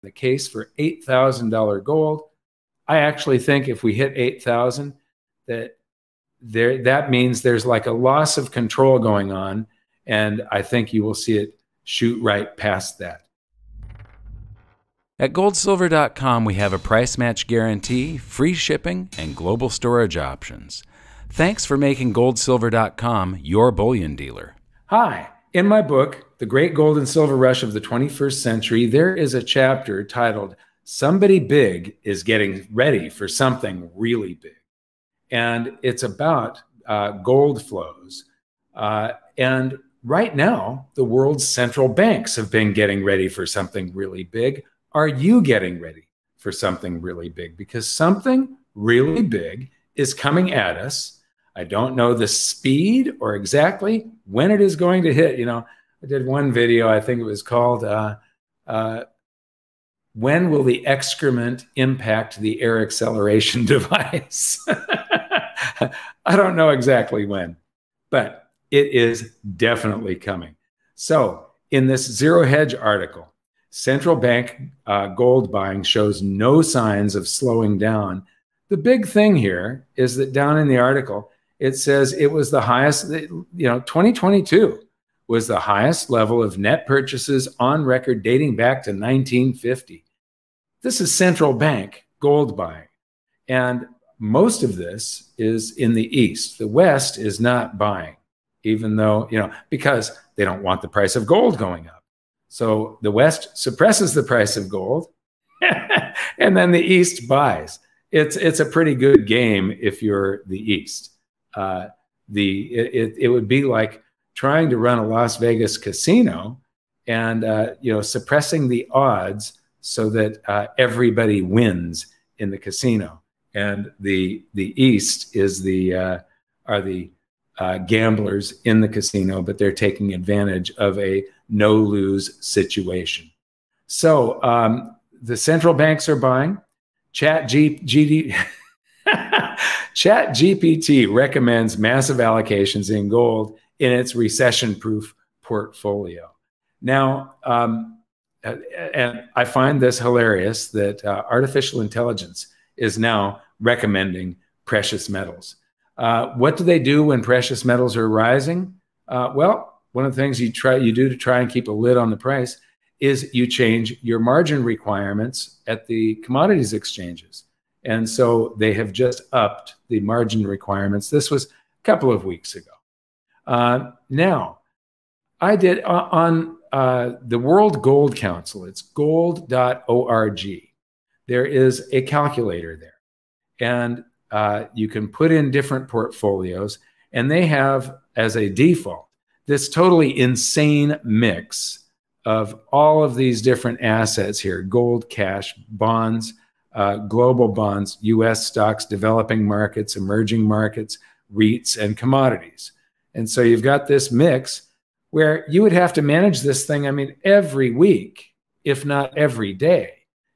the case for $8,000 gold. I actually think if we hit 8,000, that means there's like a loss of control going on, and I think you will see it shoot right past that. At GoldSilver.com, we have a price match guarantee, free shipping, and global storage options. Thanks for making GoldSilver.com your bullion dealer. Hi. In my book, The Great Gold and Silver Rush of the 21st Century, there is a chapter titled, Somebody Big is Getting Ready for Something Really Big. And it's about gold flows. And right now, the world's central banks have been getting ready for something really big. Are you getting ready for something really big? Because something really big is coming at us. I don't know the speed or exactly when it is going to hit. You know, I did one video, I think it was called, When Will the Excrement Impact the Air Acceleration Device? I don't know exactly when, but it is definitely coming. So in this Zero Hedge article, central bank gold buying shows no signs of slowing down. The big thing here is that down in the article, it says it was the highest, 2022 was the highest level of net purchases on record dating back to 1950. This is central bank gold buying. And most of this is in the East. The West is not buying, even though, because they don't want the price of gold going up. So the West suppresses the price of gold and then the East buys. It's a pretty good game if you're the East. It would be like trying to run a Las Vegas casino and suppressing the odds so that everybody wins in the casino. And the East is are the gamblers in the casino, but they're taking advantage of a no-lose situation. So the central banks are buying. ChatGPT recommends massive allocations in gold in its recession-proof portfolio. Now, and I find this hilarious that artificial intelligence is now recommending precious metals. What do they do when precious metals are rising? Well, one of the things you do to try and keep a lid on the price is you change your margin requirements at the commodities exchanges. And so they have just upped the margin requirements. This was a couple of weeks ago. Now, I did on the World Gold Council, it's gold.org. There is a calculator there. And you can put in different portfolios, and they have as a default this totally insane mix of all of these different assets here: gold, cash, bonds, global bonds, US stocks, developing markets, emerging markets, REITs, and commodities. And so you've got this mix where you would have to manage this thing, every week, if not every day.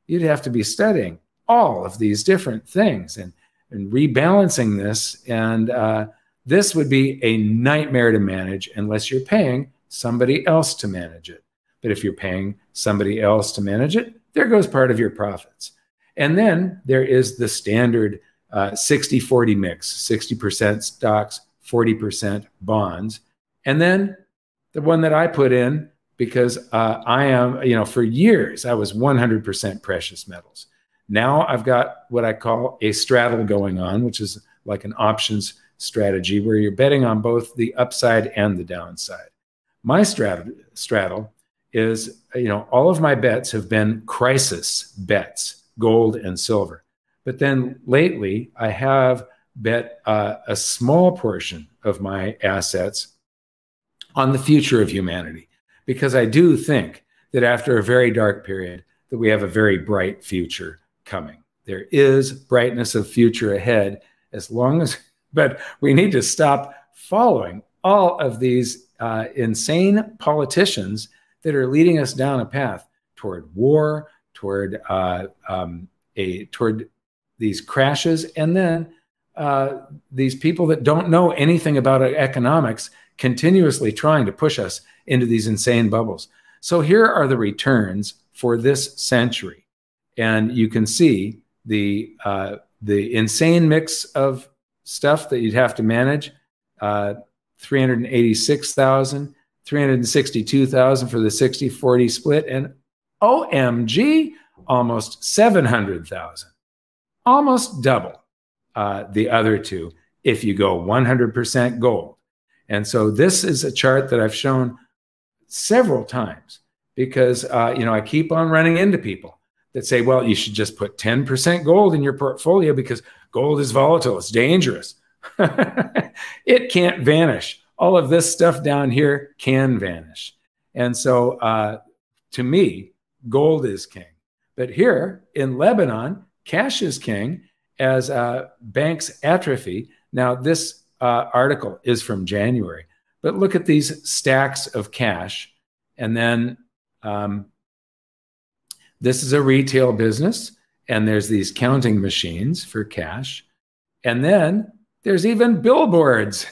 You'd have to be studying all of these different things and rebalancing this. And this would be a nightmare to manage unless you're paying somebody else to manage it. But if you're paying somebody else to manage it, there goes part of your profits. And then there is the standard 60-40 mix, 60% stocks, 40% bonds. And then the one that I put in, because I am, for years, I was 100% precious metals. Now I've got what I call a straddle going on, which is like an options strategy where you're betting on both the upside and the downside. My straddle is, all of my bets have been crisis bets, gold and silver. But then lately I have bet a small portion of my assets on the future of humanity, because I do think that after a very dark period that we have a very bright future coming. There is brightness of future ahead but we need to stop following all of these insane politicians that are leading us down a path toward war, toward these crashes, and then these people that don't know anything about economics continuously trying to push us into these insane bubbles. So here are the returns for this century. And you can see the insane mix of stuff that you'd have to manage. 386,000, 362,000 for the 60-40 split, and OMG, almost 700,000, almost double the other two if you go 100% gold. And so this is a chart that I've shown several times because I keep on running into people that say, well, you should just put 10% gold in your portfolio because gold is volatile, it's dangerous. It can't vanish. All of this stuff down here can vanish. And so to me, gold is king. But here in Lebanon, cash is king as banks atrophy. Now, this article is from January, but look at these stacks of cash. And then this is a retail business, and there's these counting machines for cash. And then there's even billboards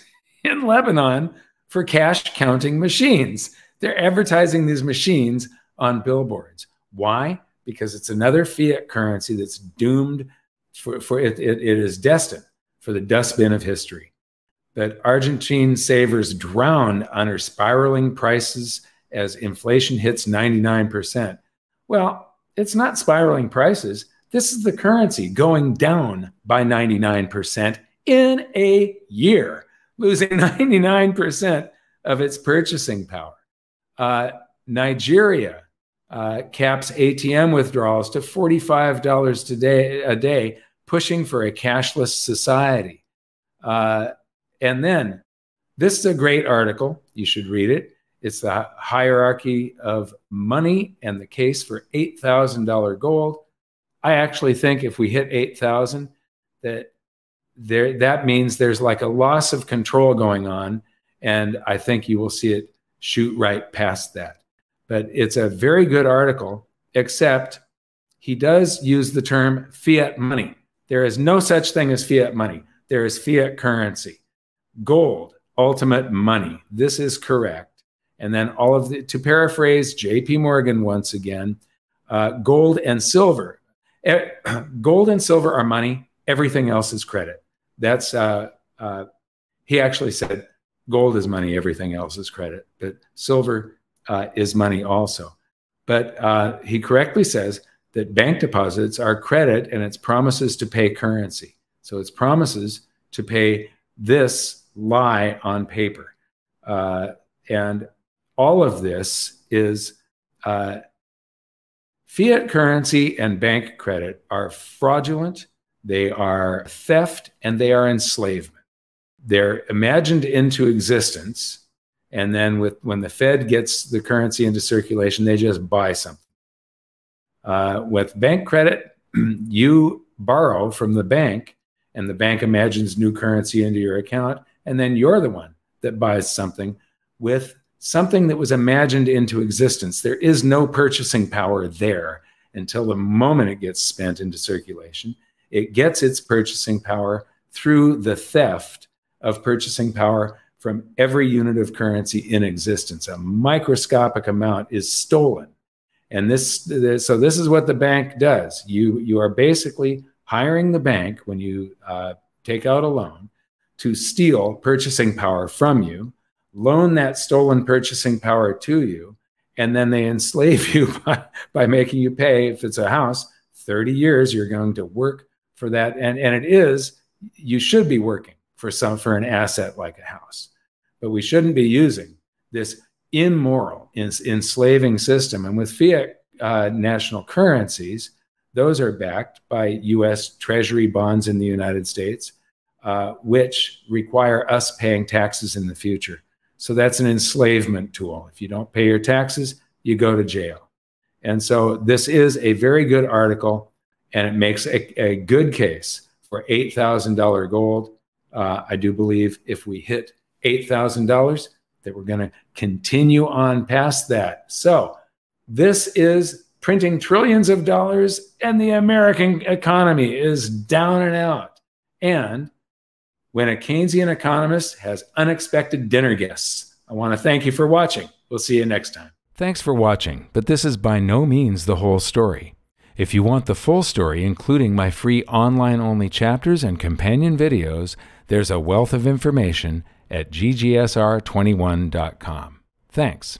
in Lebanon for cash counting machines. They're advertising these machines on billboards. Why? Because it's another fiat currency that's doomed for it is destined for the dustbin of history. But Argentine savers drown under spiraling prices as inflation hits 99%. Well, it's not spiraling prices. This is the currency going down by 99% in a year, losing 99% of its purchasing power. Nigeria caps ATM withdrawals to $45 a day, pushing for a cashless society. And then this is a great article. You should read it. It's the hierarchy of money and the case for $8,000 gold. I actually think if we hit 8,000, that means there's like a loss of control going on. And I think you will see it shoot right past that. But it's a very good article, except he does use the term fiat money. There is no such thing as fiat money. There is fiat currency. Gold, ultimate money. This is correct. And then to paraphrase JP Morgan once again, gold and silver. Gold and silver are money. Everything else is credit. That's, he actually said gold is money. Everything else is credit. But silver is money also. But he correctly says that bank deposits are credit and it's promises to pay currency. So it's promises to pay this lie on paper. And all of this is fiat currency and bank credit are fraudulent, they are theft, and they are enslavement. They're imagined into existence, and then when the Fed gets the currency into circulation, they just buy something. With bank credit, you borrow from the bank, and the bank imagines new currency into your account, and then you're the one that buys something with something that was imagined into existence. There is no purchasing power there until the moment it gets spent into circulation. It gets its purchasing power through the theft of purchasing power from every unit of currency in existence. A microscopic amount is stolen. And so this is what the bank does. You are basically hiring the bank when you take out a loan to steal purchasing power from you, loan that stolen purchasing power to you, and then they enslave you by making you pay. If it's a house, 30 years, you're going to work for that. And it is, you should be working for an asset like a house. But we shouldn't be using this immoral, enslaving system. And with fiat national currencies, those are backed by U.S. Treasury bonds in the United States, which require us paying taxes in the future. So that's an enslavement tool. If you don't pay your taxes, you go to jail. And so this is a very good article, and it makes a good case for $8,000 gold. I do believe if we hit $8,000, that we're going to continue on past that. So this is printing trillions of dollars, and the American economy is down and out. And when a Keynesian economist has unexpected dinner guests. I want to thank you for watching. We'll see you next time. Thanks for watching, but this is by no means the whole story. If you want the full story, including my free online-only chapters and companion videos, there's a wealth of information at ggsr21.com. Thanks.